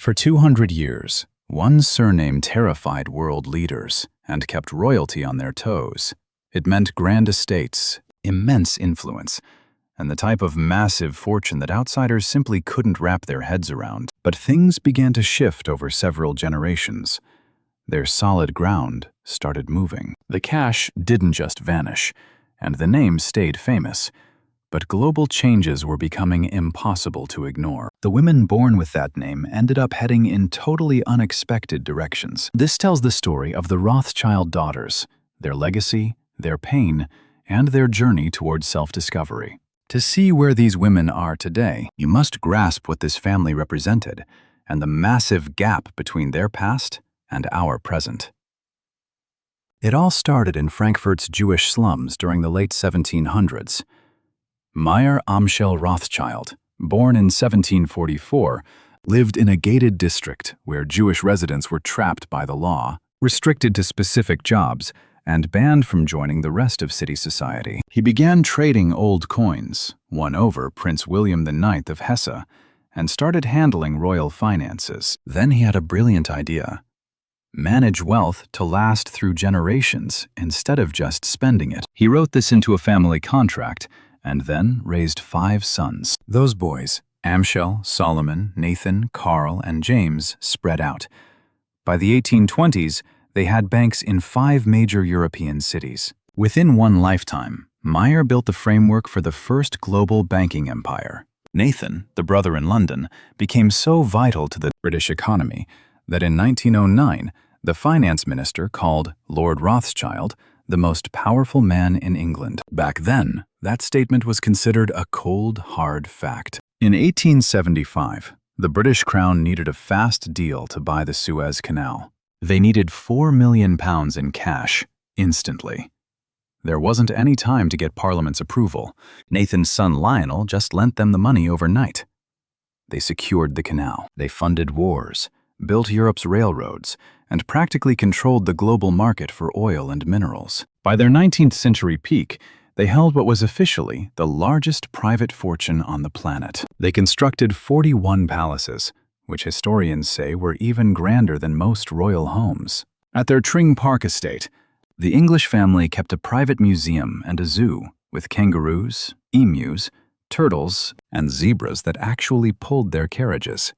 For 200 years, one surname terrified world leaders and kept royalty on their toes. It meant grand estates, immense influence, and the type of massive fortune that outsiders simply couldn't wrap their heads around. But things began to shift over several generations. Their solid ground started moving. The cash didn't just vanish, and the name stayed famous. But global changes were becoming impossible to ignore. The women born with that name ended up heading in totally unexpected directions. This tells the story of the Rothschild daughters, their legacy, their pain, and their journey towards self-discovery. To see where these women are today, you must grasp what this family represented and the massive gap between their past and our present. It all started in Frankfurt's Jewish slums during the late 1700s. Meyer Amschel Rothschild, born in 1744, lived in a gated district where Jewish residents were trapped by the law, restricted to specific jobs, and banned from joining the rest of city society. He began trading old coins, won over Prince William IX of Hesse, and started handling royal finances. Then he had a brilliant idea: manage wealth to last through generations instead of just spending it. He wrote this into a family contract and then raised 5 sons. Those boys, Amschel, Solomon, Nathan, Carl, and James, spread out. By the 1820s, they had banks in 5 major European cities. Within one lifetime, Meyer built the framework for the first global banking empire. Nathan, the brother in London, became so vital to the British economy that in 1909, the finance minister called Lord Rothschild the most powerful man in England. Back then, that statement was considered a cold, hard fact. In 1875, the British Crown needed a fast deal to buy the Suez Canal. They needed £4 million in cash, instantly. There wasn't any time to get Parliament's approval. Nathan's son Lionel just lent them the money overnight. They secured the canal. They funded wars, built Europe's railroads, and practically controlled the global market for oil and minerals. By their 19th century peak, they held what was officially the largest private fortune on the planet. They constructed 41 palaces, which historians say were even grander than most royal homes. At their Tring Park estate, the English family kept a private museum and a zoo with kangaroos, emus, turtles, and zebras that actually pulled their carriages.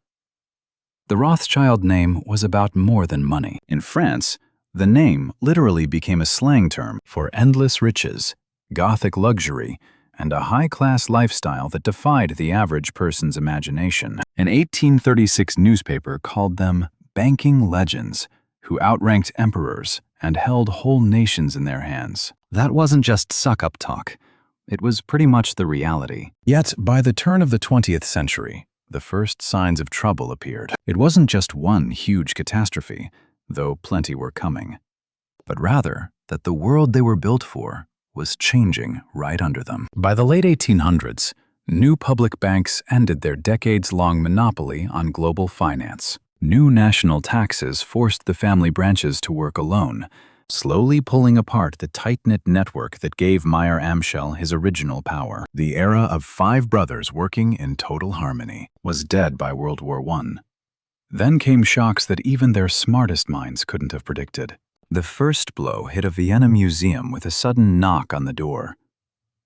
The Rothschild name was about more than money. In France, the name literally became a slang term for endless riches, Gothic luxury, and a high-class lifestyle that defied the average person's imagination. An 1836 newspaper called them banking legends who outranked emperors and held whole nations in their hands. That wasn't just suck-up talk. It was pretty much the reality. Yet, by the turn of the 20th century, the first signs of trouble appeared. It wasn't just one huge catastrophe, though plenty were coming, but rather that the world they were built for was changing right under them. By the late 1800s, new public banks ended their decades-long monopoly on global finance. New national taxes forced the family branches to work alone, slowly pulling apart the tight-knit network that gave Meyer Amschel his original power. The era of 5 brothers working in total harmony was dead by World War I. Then came shocks that even their smartest minds couldn't have predicted. The first blow hit a Vienna museum with a sudden knock on the door.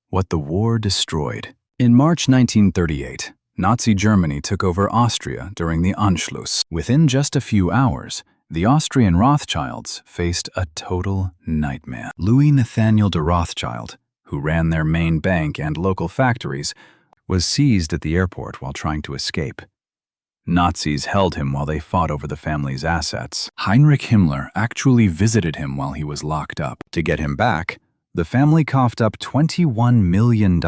What the war destroyed. In March 1938, Nazi Germany took over Austria during the Anschluss. Within just a few hours, the Austrian Rothschilds faced a total nightmare. Louis Nathaniel de Rothschild, who ran their main bank and local factories, was seized at the airport while trying to escape. Nazis held him while they fought over the family's assets. Heinrich Himmler actually visited him while he was locked up. To get him back, the family coughed up $21 million,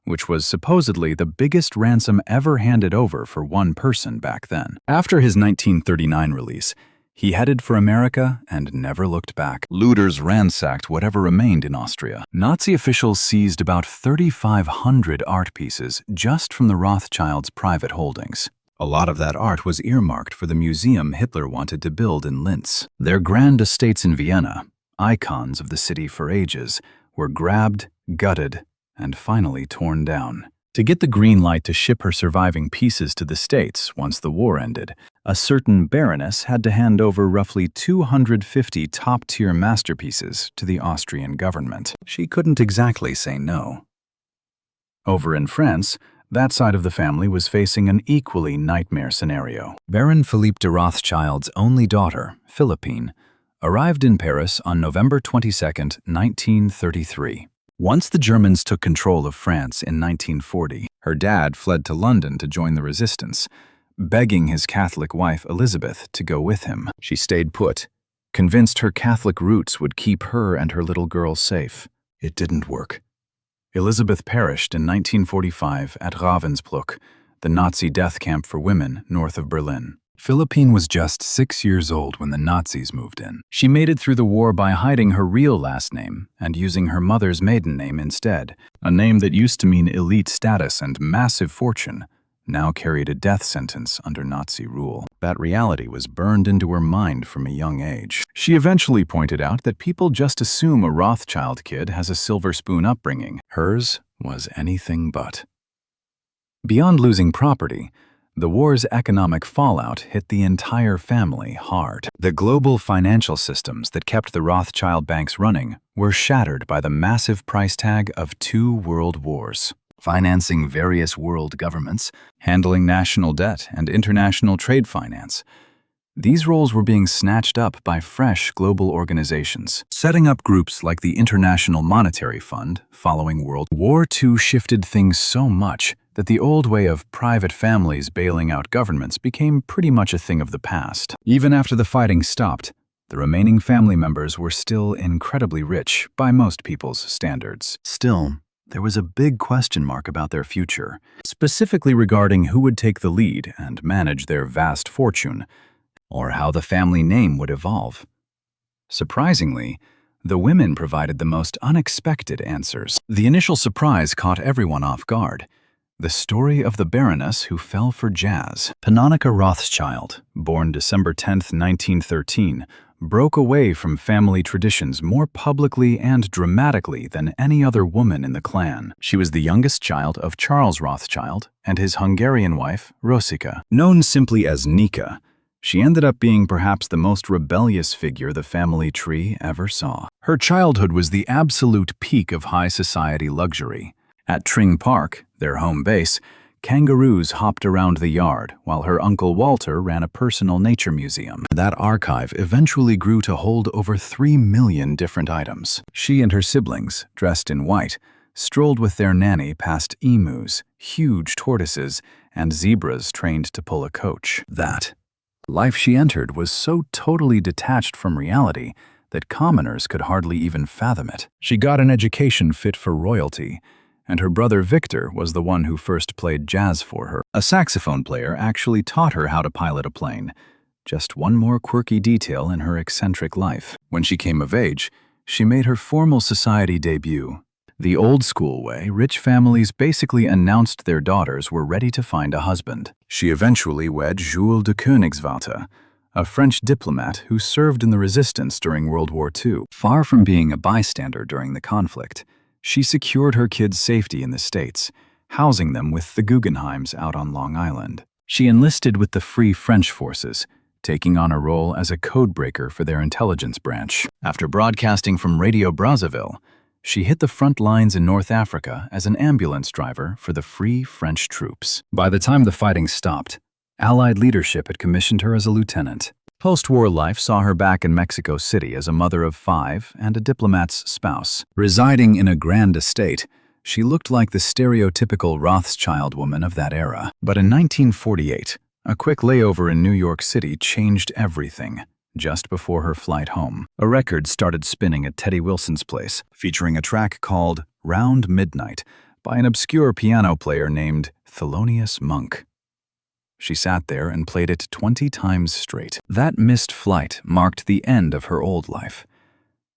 which was supposedly the biggest ransom ever handed over for one person back then. After his 1939 release, he headed for America and never looked back. Looters ransacked whatever remained in Austria. Nazi officials seized about 3,500 art pieces just from the Rothschilds' private holdings. A lot of that art was earmarked for the museum Hitler wanted to build in Linz. Their grand estates in Vienna, icons of the city for ages, were grabbed, gutted, and finally torn down. To get the green light to ship her surviving pieces to the States once the war ended, a certain baroness had to hand over roughly 250 top-tier masterpieces to the Austrian government. She couldn't exactly say no. Over in France, that side of the family was facing an equally nightmare scenario. Baron Philippe de Rothschild's only daughter, Philippine, arrived in Paris on November 22, 1933. Once the Germans took control of France in 1940, her dad fled to London to join the resistance, begging his Catholic wife Elizabeth to go with him. She stayed put, convinced her Catholic roots would keep her and her little girl safe. It didn't work. Elizabeth perished in 1945 at Ravensbrück, the Nazi death camp for women north of Berlin. Philippine was just 6 years old when the Nazis moved in. She made it through the war by hiding her real last name and using her mother's maiden name instead. A name that used to mean elite status and massive fortune now carried a death sentence under Nazi rule. That reality was burned into her mind from a young age. She eventually pointed out that people just assume a Rothschild kid has a silver spoon upbringing. Hers was anything but. Beyond losing property, the war's economic fallout hit the entire family hard. The global financial systems that kept the Rothschild banks running were shattered by the massive price tag of 2 world wars. Financing various world governments, handling national debt and international trade finance. These roles were being snatched up by fresh global organizations. Setting up groups like the International Monetary Fund following World War II shifted things so much that the old way of private families bailing out governments became pretty much a thing of the past. Even after the fighting stopped, the remaining family members were still incredibly rich by most people's standards. Still, there was a big question mark about their future, specifically regarding who would take the lead and manage their vast fortune, or how the family name would evolve. Surprisingly, the women provided the most unexpected answers. The initial surprise caught everyone off guard. The story of the Baroness who fell for jazz. Pannonica Rothschild, born December 10, 1913, broke away from family traditions more publicly and dramatically than any other woman in the clan. She was the youngest child of Charles Rothschild and his Hungarian wife, Rosika. Known simply as Nika, she ended up being perhaps the most rebellious figure the family tree ever saw. Her childhood was the absolute peak of high society luxury. At Tring Park, their home base, kangaroos hopped around the yard while her uncle Walter ran a personal nature museum. That archive eventually grew to hold over 3 million different items. She and her siblings, dressed in white, strolled with their nanny past emus, huge tortoises, and zebras trained to pull a coach. That life she entered was so totally detached from reality that commoners could hardly even fathom it. She got an education fit for royalty, and her brother Victor was the one who first played jazz for her. A saxophone player actually taught her how to pilot a plane. Just one more quirky detail in her eccentric life. When she came of age, she made her formal society debut. The old-school way, rich families basically announced their daughters were ready to find a husband. She eventually wed Jules de Koenigswarter, a French diplomat who served in the resistance during World War II. Far from being a bystander during the conflict, she secured her kids' safety in the States, housing them with the Guggenheims out on Long Island. She enlisted with the Free French Forces, taking on a role as a codebreaker for their intelligence branch. After broadcasting from Radio Brazzaville, she hit the front lines in North Africa as an ambulance driver for the Free French troops. By the time the fighting stopped, Allied leadership had commissioned her as a lieutenant. Post-war life saw her back in Mexico City as a mother of 5 and a diplomat's spouse. Residing in a grand estate, she looked like the stereotypical Rothschild woman of that era. But in 1948, a quick layover in New York City changed everything. Just before her flight home, a record started spinning at Teddy Wilson's place, featuring a track called Round Midnight by an obscure piano player named Thelonious Monk. She sat there and played it 20 times straight. That missed flight marked the end of her old life.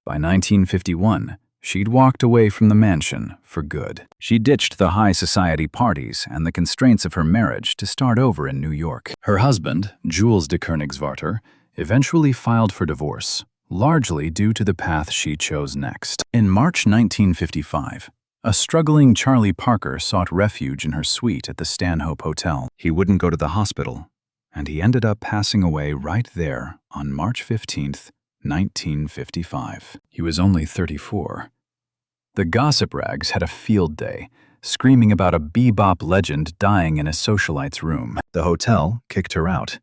By 1951, she'd walked away from the mansion for good. She ditched the high society parties and the constraints of her marriage to start over in New York. Her husband, Jules de Koenigswarter, eventually filed for divorce, largely due to the path she chose next. In March 1955, A struggling Charlie Parker sought refuge in her suite at the Stanhope Hotel. He wouldn't go to the hospital, and he ended up passing away right there on March 15th, 1955. He was only 34. The gossip rags had a field day, screaming about a bebop legend dying in a socialite's room. The hotel kicked her out,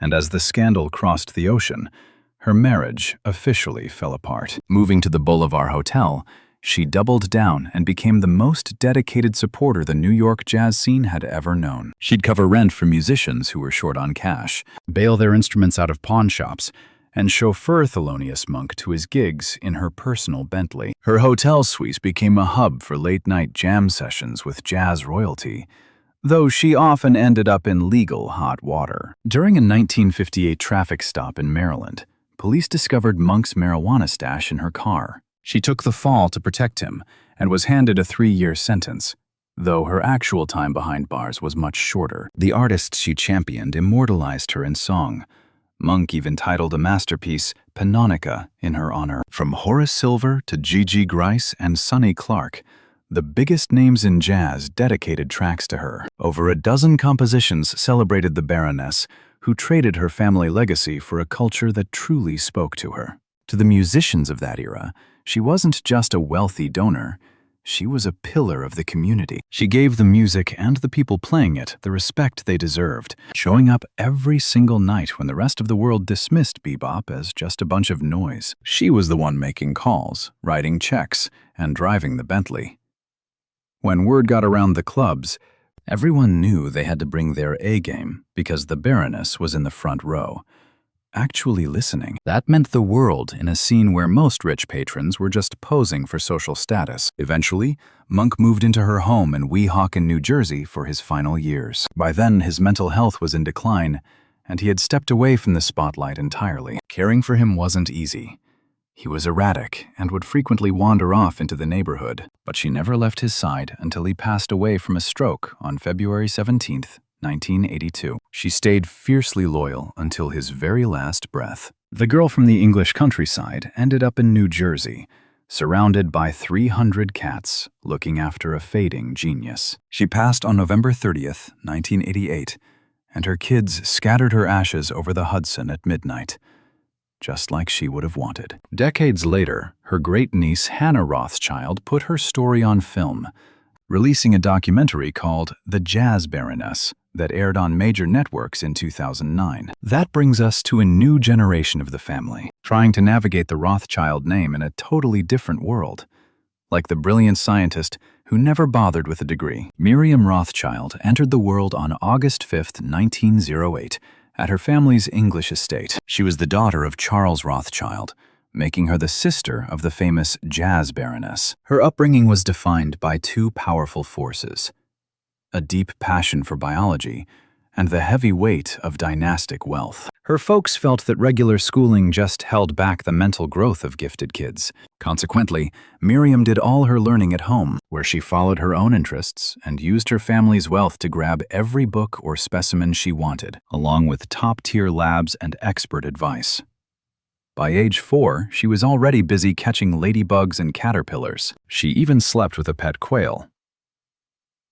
and as the scandal crossed the ocean, her marriage officially fell apart. Moving to the Boulevard Hotel, she doubled down and became the most dedicated supporter the New York jazz scene had ever known. She'd cover rent for musicians who were short on cash, bail their instruments out of pawn shops, and chauffeur Thelonious Monk to his gigs in her personal Bentley. Her hotel suite became a hub for late-night jam sessions with jazz royalty, though she often ended up in legal hot water. During a 1958 traffic stop in Maryland, police discovered Monk's marijuana stash in her car. She took the fall to protect him and was handed a 3-year sentence, though her actual time behind bars was much shorter. The artists she championed immortalized her in song. Monk even titled a masterpiece Panonica in her honor. From Horace Silver to Gigi Grice and Sonny Clark, the biggest names in jazz dedicated tracks to her. Over a dozen compositions celebrated the Baroness, who traded her family legacy for a culture that truly spoke to her. To the musicians of that era, she wasn't just a wealthy donor. She was a pillar of the community. She gave the music and the people playing it the respect they deserved, showing up every single night when the rest of the world dismissed bebop as just a bunch of noise. She was the one making calls, writing checks, and driving the Bentley. When word got around the clubs, everyone knew they had to bring their A-game because the Baroness was in the front row, actually listening. That meant the world in a scene where most rich patrons were just posing for social status. Eventually, Monk moved into her home in Weehawken, New Jersey for his final years. By then, his mental health was in decline, and he had stepped away from the spotlight entirely. Caring for him wasn't easy. He was erratic and would frequently wander off into the neighborhood, but she never left his side until he passed away from a stroke on February 17th, 1982. She stayed fiercely loyal until his very last breath. The girl from the English countryside ended up in New Jersey, surrounded by 300 cats looking after a fading genius. She passed on November 30th, 1988, and her kids scattered her ashes over the Hudson at midnight, just like she would have wanted. Decades later, her great-niece Hannah Rothschild put her story on film, releasing a documentary called The Jazz Baroness that aired on major networks in 2009. That brings us to a new generation of the family, trying to navigate the Rothschild name in a totally different world. Like the brilliant scientist who never bothered with a degree, Miriam Rothschild entered the world on August 5th, 1908, at her family's English estate. She was the daughter of Charles Rothschild, making her the sister of the famous Jazz Baroness. Her upbringing was defined by two powerful forces: a deep passion for biology and the heavy weight of dynastic wealth. Her folks felt that regular schooling just held back the mental growth of gifted kids. Consequently, Miriam did all her learning at home, where she followed her own interests and used her family's wealth to grab every book or specimen she wanted, along with top-tier labs and expert advice. By age 4, she was already busy catching ladybugs and caterpillars. She even slept with a pet quail.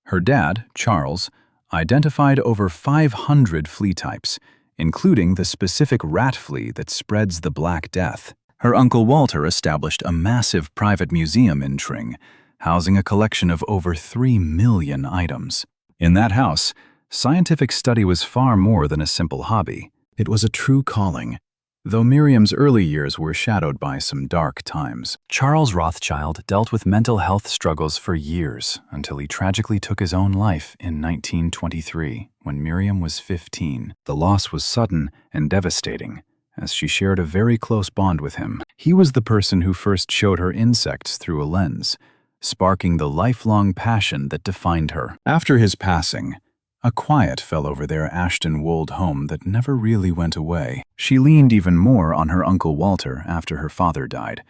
Her dad, Charles, identified over 500 flea types, including the specific rat flea that spreads the Black Death. Her uncle Walter established a massive private museum in Tring, housing a collection of over 3 million items. In that house, scientific study was far more than a simple hobby. It was a true calling, though Miriam's early years were shadowed by some dark times. Charles Rothschild dealt with mental health struggles for years until he tragically took his own life in 1923 when Miriam was 15. The loss was sudden and devastating, as she shared a very close bond with him. He was the person who first showed her insects through a lens, sparking the lifelong passion that defined her. After his passing, a quiet fell over their Ashton Wold home that never really went away. She leaned even more on her Uncle Walter after her father died,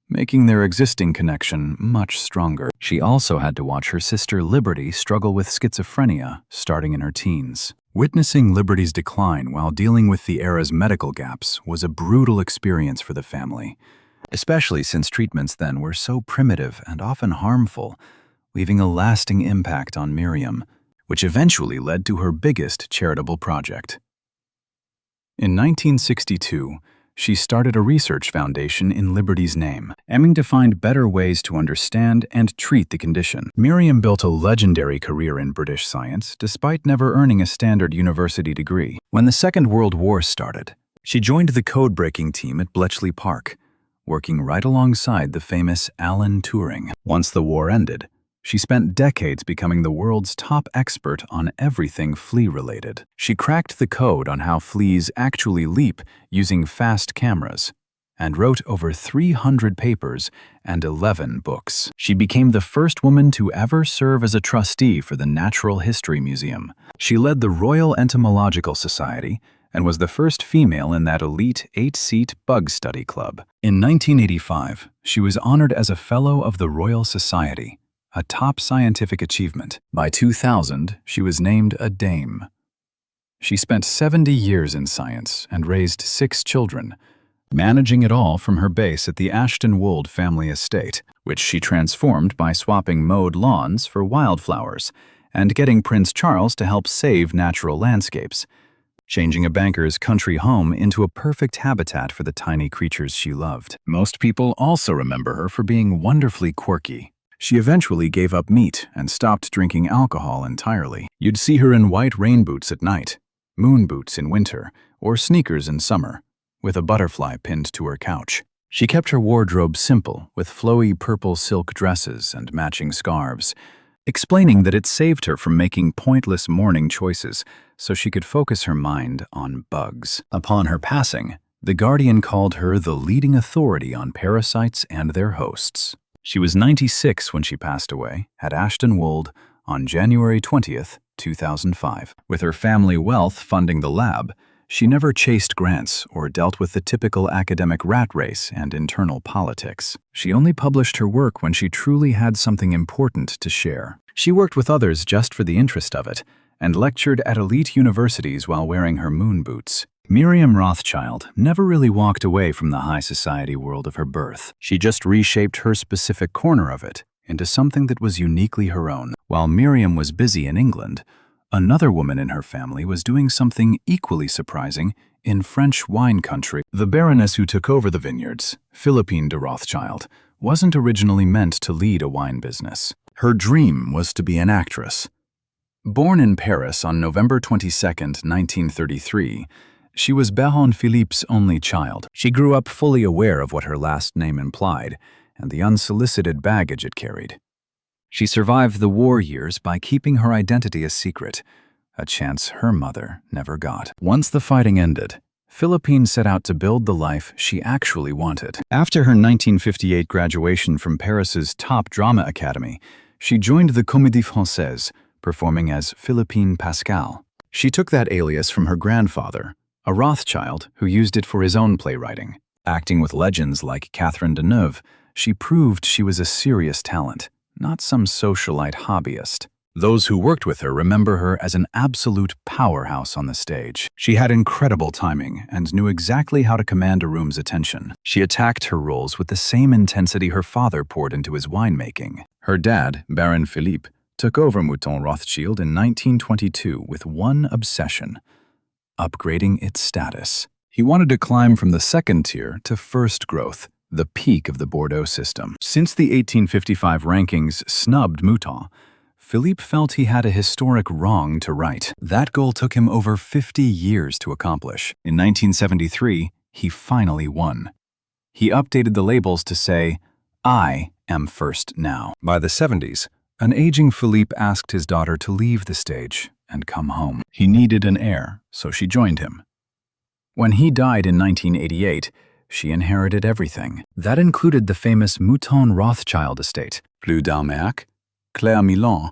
making their existing connection much stronger. She also had to watch her sister Liberty struggle with schizophrenia starting in her teens. Witnessing Liberty's decline while dealing with the era's medical gaps was a brutal experience for the family, especially since treatments then were so primitive and often harmful. leaving a lasting impact on Miriam, which eventually led to her biggest charitable project. In 1962, she started a research foundation in Liberty's name, aiming to find better ways to understand and treat the condition. Miriam built a legendary career in British science despite never earning a standard university degree. When the Second World War started, she joined the code-breaking team at Bletchley Park, working right alongside the famous Alan Turing. Once the war ended, she spent decades becoming the world's top expert on everything flea-related. She cracked the code on how fleas actually leap using fast cameras, and wrote over 300 papers and 11 books. She became the first woman to ever serve as a trustee for the Natural History Museum. She led the Royal Entomological Society and was the first female in that elite 8-seat bug study club. In 1985, she was honored as a Fellow of the Royal Society, a top scientific achievement. By 2000, she was named a Dame. She spent 70 years in science and raised 6 children, managing it all from her base at the Ashton Wold family estate, which she transformed by swapping mowed lawns for wildflowers and getting Prince Charles to help save natural landscapes, changing a banker's country home into a perfect habitat for the tiny creatures she loved. Most people also remember her for being wonderfully quirky. She eventually gave up meat and stopped drinking alcohol entirely. You'd see her in white rain boots at night, moon boots in winter, or sneakers in summer, with a butterfly pinned to her couch. She kept her wardrobe simple, with flowy purple silk dresses and matching scarves, explaining that it saved her from making pointless morning choices so she could focus her mind on bugs. Upon her passing, The Guardian called her the leading authority on parasites and their hosts. She was 96 when she passed away at Ashton Wold on January 20th, 2005. With her family wealth funding the lab, she never chased grants or dealt with the typical academic rat race and internal politics. She only published her work when she truly had something important to share. She worked with others just for the interest of it, and lectured at elite universities while wearing her moon boots. Miriam Rothschild never really walked away from the high society world of her birth. She just reshaped her specific corner of it into something that was uniquely her own. While Miriam was busy in England, another woman in her family was doing something equally surprising in French wine country. The Baroness who took over the vineyards, Philippine de Rothschild, wasn't originally meant to lead a wine business. Her dream was to be an actress. Born in Paris on November 22, 1933, she was Baron Philippe's only child. She grew up fully aware of what her last name implied and the unsolicited baggage it carried. She survived the war years by keeping her identity a secret, a chance her mother never got. Once the fighting ended, Philippine set out to build the life she actually wanted. After her 1958 graduation from Paris's top drama academy, she joined the Comédie Française, performing as Philippine Pascal. She took that alias from her grandfather, a Rothschild who used it for his own playwriting. Acting with legends like Catherine Deneuve, she proved she was a serious talent, not some socialite hobbyist. Those who worked with her remember her as an absolute powerhouse on the stage. She had incredible timing and knew exactly how to command a room's attention. She attacked her roles with the same intensity her father poured into his winemaking. Her dad, Baron Philippe, took over Mouton Rothschild in 1922 with one obsession: upgrading its status. He wanted to climb from the second tier to first growth, the peak of the Bordeaux system. Since the 1855 rankings snubbed Mouton, Philippe felt he had a historic wrong to right. That goal took him over 50 years to accomplish. In 1973, he finally won. He updated the labels to say, "I am first now." By the 70s, an aging Philippe asked his daughter to leave the stage and come home. He needed an heir, so she joined him. When he died in 1988, she inherited everything. That included the famous Mouton Rothschild estate, Plus d'Almeac, Claire Milan,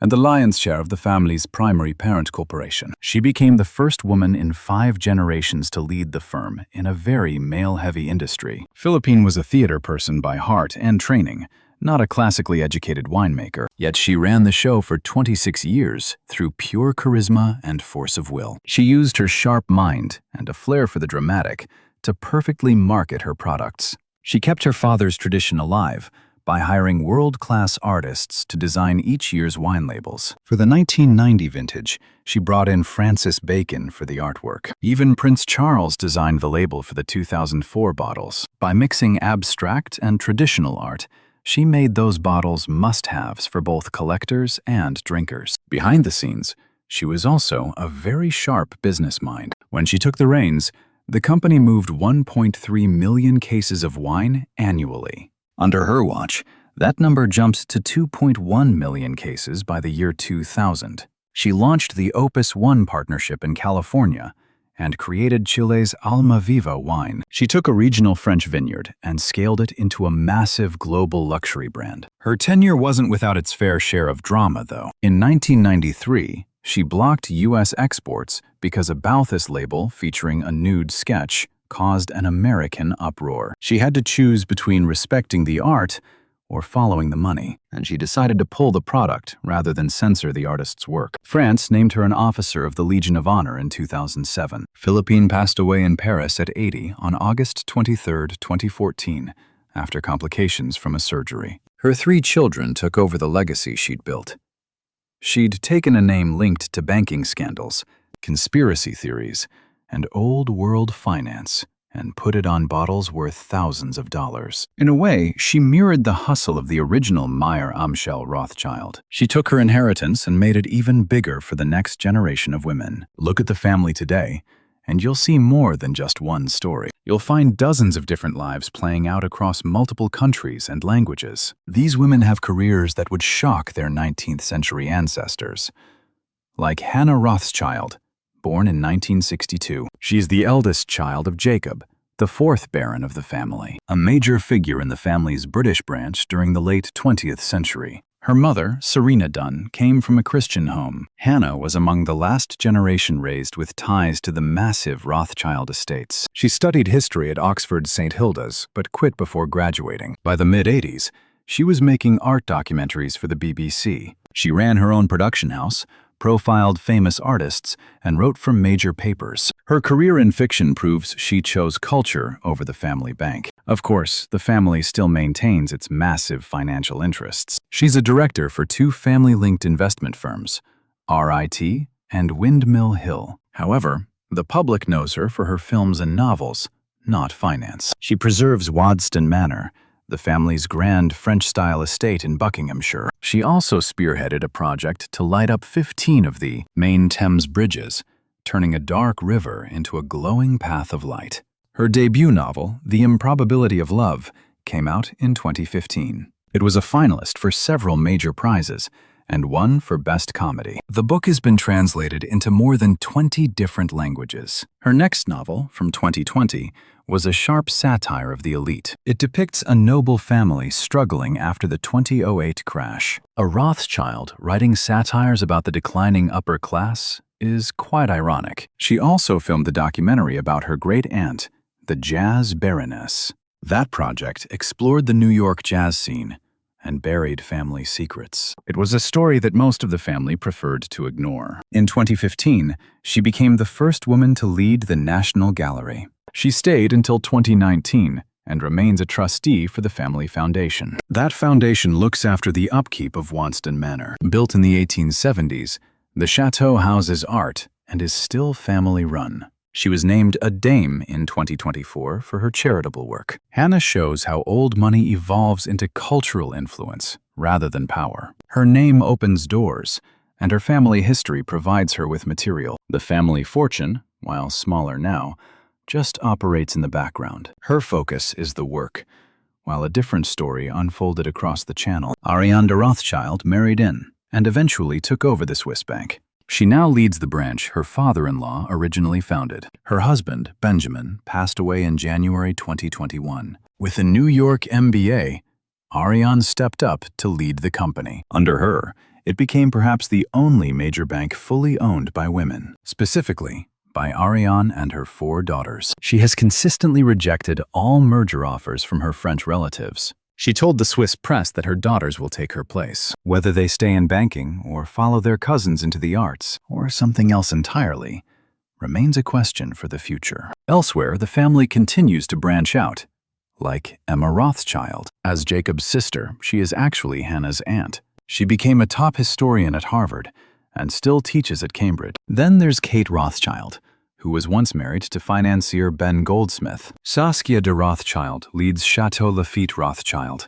and the lion's share of the family's primary parent corporation. She became the first woman in 5 generations to lead the firm in a very male-heavy industry. Philippine was a theater person by heart and training, not a classically educated winemaker. Yet she ran the show for 26 years through pure charisma and force of will. She used her sharp mind and a flair for the dramatic to perfectly market her products. She kept her father's tradition alive by hiring world-class artists to design each year's wine labels. For the 1990 vintage, she brought in Francis Bacon for the artwork. Even Prince Charles designed the label for the 2004 bottles. By mixing abstract and traditional art, she made those bottles must-haves for both collectors and drinkers. Behind the scenes, she was also a very sharp business mind. When she took the reins, the company moved 1.3 million cases of wine annually. Under her watch, that number jumped to 2.1 million cases by the year 2000. She launched the Opus One partnership in California and created Chile's Almaviva wine. She took a regional French vineyard and scaled it into a massive global luxury brand. Her tenure wasn't without its fair share of drama, though. In 1993, she blocked U.S. exports because a Balthus label featuring a nude sketch caused an American uproar. She had to choose between respecting the art or following the money, and she decided to pull the product rather than censor the artist's work. France named her an officer of the Legion of Honor in 2007. Philippine passed away in Paris at 80 on August 23, 2014, after complications from a surgery. Her 3 children took over the legacy she'd built. She'd taken a name linked to banking scandals, conspiracy theories, and old-world finance, and put it on bottles worth thousands of dollars. In a way, she mirrored the hustle of the original Meyer Amschel Rothschild. She took her inheritance and made it even bigger for the next generation of women. Look at the family today, and you'll see more than just one story. You'll find dozens of different lives playing out across multiple countries and languages. These women have careers that would shock their 19th century ancestors. Like Hannah Rothschild, born in 1962. She's the eldest child of Jacob, the 4th Baron of the family, a major figure in the family's British branch during the late 20th century. Her mother, Serena Dunn, came from a Christian home. Hannah was among the last generation raised with ties to the massive Rothschild estates. She studied history at Oxford's St. Hilda's, but quit before graduating. By the mid-80s, she was making art documentaries for the BBC. She ran her own production house, profiled famous artists, and wrote for major papers. Her career in fiction proves she chose culture over the family bank. Of course, the family still maintains its massive financial interests. She's a director for 2 family-linked investment firms, RIT and Windmill Hill. However, the public knows her for her films and novels, not finance. She preserves Waddesdon Manor, the family's grand French-style estate in Buckinghamshire. She also spearheaded a project to light up 15 of the main Thames bridges, turning a dark river into a glowing path of light. Her debut novel, The Improbability of Love, came out in 2015. It was a finalist for several major prizes and won for Best Comedy. The book has been translated into more than 20 different languages. Her next novel, from 2020, was a sharp satire of the elite. It depicts a noble family struggling after the 2008 crash. A Rothschild writing satires about the declining upper class is quite ironic. She also filmed the documentary about her great-aunt, the Jazz Baroness. That project explored the New York jazz scene and buried family secrets. It was a story that most of the family preferred to ignore. In 2015, she became the first woman to lead the National Gallery. She stayed until 2019 and remains a trustee for the family foundation. That foundation looks after the upkeep of Waddesdon Manor. Built in the 1870s, the chateau houses art and is still family-run. She was named a Dame in 2024 for her charitable work. Hannah shows how old money evolves into cultural influence rather than power. Her name opens doors, and her family history provides her with material. The family fortune, while smaller now, just operates in the background. Her focus is the work, while a different story unfolded across the channel. Ariane de Rothschild married in and eventually took over the Swiss bank. She now leads the branch her father-in-law originally founded. Her husband, Benjamin, passed away in January 2021. With a New York MBA, Ariane stepped up to lead the company. Under her, it became perhaps the only major bank fully owned by women. Specifically, by Ariane and her 4 daughters. She has consistently rejected all merger offers from her French relatives. She told the Swiss press that her daughters will take her place. Whether they stay in banking or follow their cousins into the arts or something else entirely remains a question for the future. Elsewhere, the family continues to branch out. like Emma Rothschild. As Jacob's sister, she is actually Hannah's aunt. She became a top historian at Harvard and still teaches at Cambridge. Then there's Kate Rothschild, who was once married to financier Ben Goldsmith. Saskia de Rothschild leads Chateau Lafite Rothschild,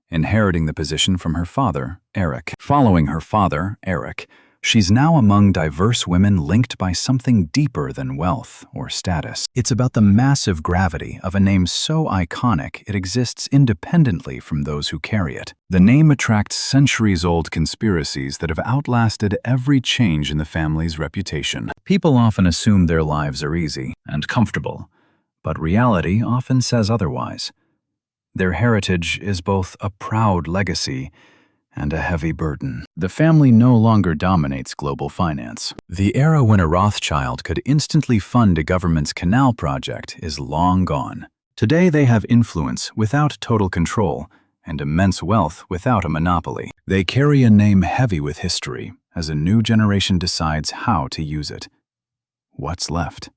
inheriting the position from her father, Eric. Following her father, Eric, she's now among diverse women linked by something deeper than wealth or status. It's about the massive gravity of a name so iconic it exists independently from those who carry it. The name attracts centuries-old conspiracies that have outlasted every change in the family's reputation. People often assume their lives are easy and comfortable, but reality often says otherwise. Their heritage is both a proud legacy and a heavy burden. The family no longer dominates global finance. The era when a Rothschild could instantly fund a government's canal project is long gone. Today they have influence without total control and immense wealth without a monopoly. They carry a name heavy with history as a new generation decides how to use it. What's left?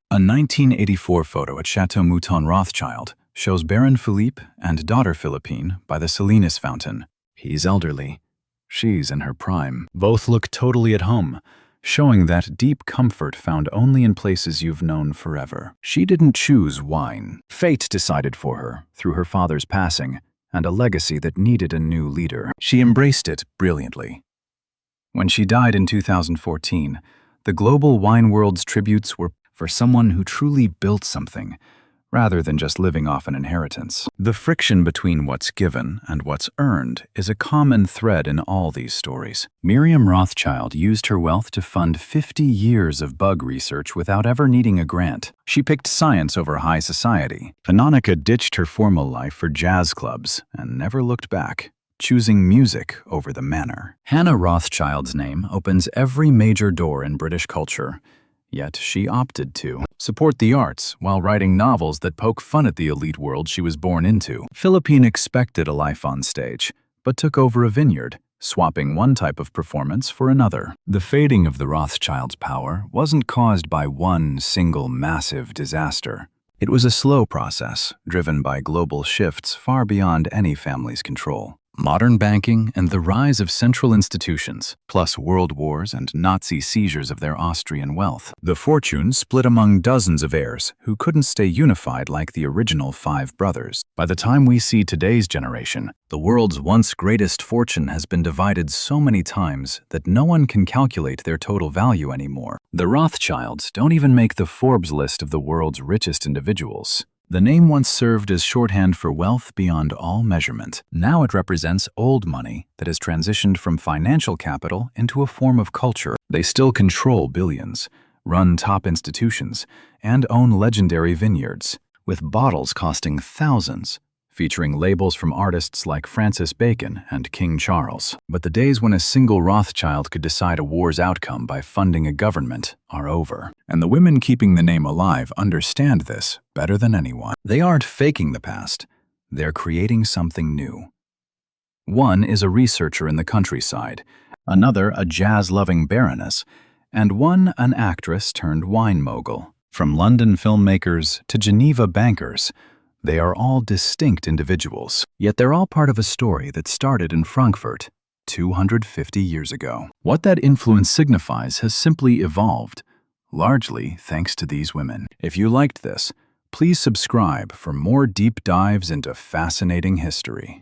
A 1984 photo at Chateau Mouton Rothschild shows Baron Philippe and daughter Philippine by the Salinas fountain. He's elderly. She's in her prime. Both look totally at home, showing that deep comfort found only in places you've known forever. She didn't choose wine. Fate decided for her through her father's passing and a legacy that needed a new leader. She embraced it brilliantly. When she died in 2014, the global wine world's tributes were for someone who truly built something, rather than just living off an inheritance. The friction between what's given and what's earned is a common thread in all these stories. Miriam Rothschild used her wealth to fund 50 years of bug research without ever needing a grant. She picked science over high society. Canonica ditched her formal life for jazz clubs and never looked back, choosing music over the manor. Hannah Rothschild's name opens every major door in British culture. Yet she opted to support the arts while writing novels that poke fun at the elite world she was born into. Philippine expected a life on stage, but took over a vineyard, swapping one type of performance for another. The fading of the Rothschilds' power wasn't caused by one single massive disaster. It was a slow process, driven by global shifts far beyond any family's control. Modern banking and the rise of central institutions, plus world wars and Nazi seizures of their Austrian wealth. The fortune split among dozens of heirs who couldn't stay unified like the original 5 brothers. By the time we see today's generation, the world's once greatest fortune has been divided so many times that no one can calculate their total value anymore. The Rothschilds don't even make the Forbes list of the world's richest individuals. The name once served as shorthand for wealth beyond all measurement. Now it represents old money that has transitioned from financial capital into a form of culture. They still control billions, run top institutions, and own legendary vineyards, with bottles costing thousands, featuring labels from artists like Francis Bacon and King Charles. But the days when a single Rothschild could decide a war's outcome by funding a government are over. And the women keeping the name alive understand this better than anyone. They aren't faking the past. They're creating something new. One is a researcher in the countryside, another a jazz-loving baroness, and one an actress turned wine mogul. From London filmmakers to Geneva bankers, they are all distinct individuals, yet they're all part of a story that started in Frankfurt 250 years ago. What that influence signifies has simply evolved, largely thanks to these women. If you liked this, please subscribe for more deep dives into fascinating history.